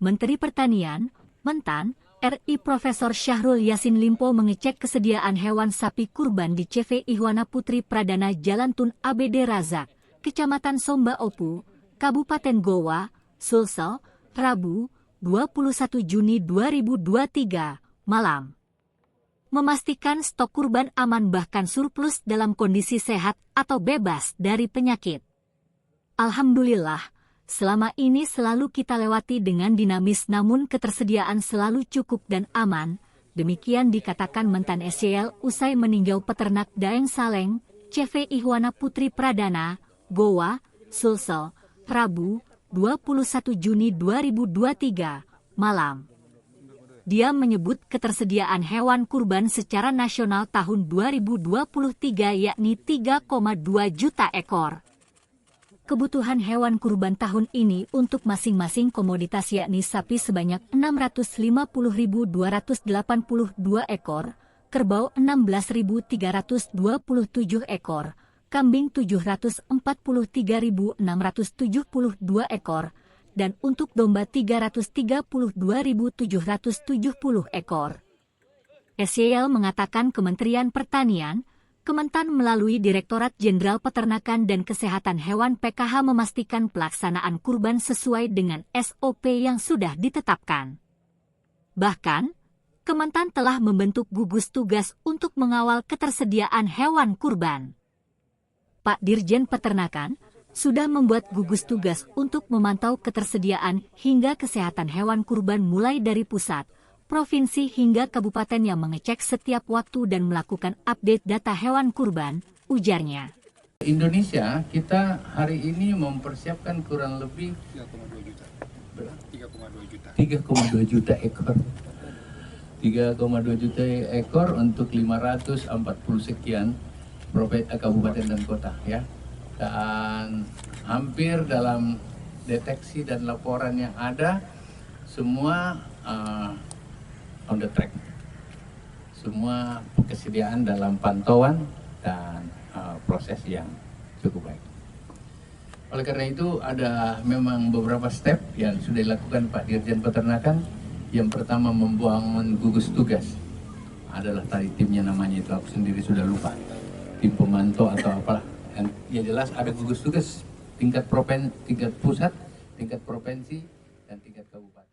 Menteri Pertanian, Mentan, RI Profesor Syahrul Yassin Limpo mengecek kesediaan hewan sapi kurban di CV Ihwana Putri Pradana Jalan Tun ABD Razak, Kecamatan Somba Opu, Kabupaten Goa, Sulsel, Rabu, 21 Juni 2023, malam. Memastikan stok kurban aman bahkan surplus dalam kondisi sehat atau bebas dari penyakit. Alhamdulillah, selama ini selalu kita lewati dengan dinamis namun ketersediaan selalu cukup dan aman. Demikian dikatakan Mentan SYL usai meninjau peternak Daeng Saleng, CV Ihwana Putri Pradana, Goa, Sulsel, Rabu, 21 Juni 2023, malam. Dia menyebut ketersediaan hewan kurban secara nasional tahun 2023 yakni 3,2 juta ekor. Kebutuhan hewan kurban tahun ini untuk masing-masing komoditas yakni sapi sebanyak 650.282 ekor, kerbau 16.327 ekor, kambing 743.672 ekor, dan untuk domba 332.770 ekor. SYL mengatakan Kementerian Pertanian, Kementan melalui Direktorat Jenderal Peternakan dan Kesehatan Hewan PKH memastikan pelaksanaan kurban sesuai dengan SOP yang sudah ditetapkan. Bahkan, Kementan telah membentuk gugus tugas untuk mengawal ketersediaan hewan kurban. Pak Dirjen Peternakan sudah membuat gugus tugas untuk memantau ketersediaan hingga kesehatan hewan kurban mulai dari pusat, provinsi hingga kabupaten yang mengecek setiap waktu dan melakukan update data hewan kurban, ujarnya. Indonesia kita hari ini mempersiapkan kurang lebih 3,2 juta ekor. 3,2 juta ekor untuk 540 sekian kabupaten dan kota ya. Dan hampir dalam deteksi dan laporan yang ada semua on the track, semua kesediaan dalam pantauan dan proses yang cukup baik. Oleh karena itu ada memang beberapa step yang sudah dilakukan Pak Dirjen Peternakan. Yang pertama membangun gugus tugas, adalah tadi timnya namanya itu aku sendiri sudah lupa, tim pemantau atau apalah. Ya jelas ada gugus tugas tingkat pusat, tingkat provinsi, dan tingkat kabupaten.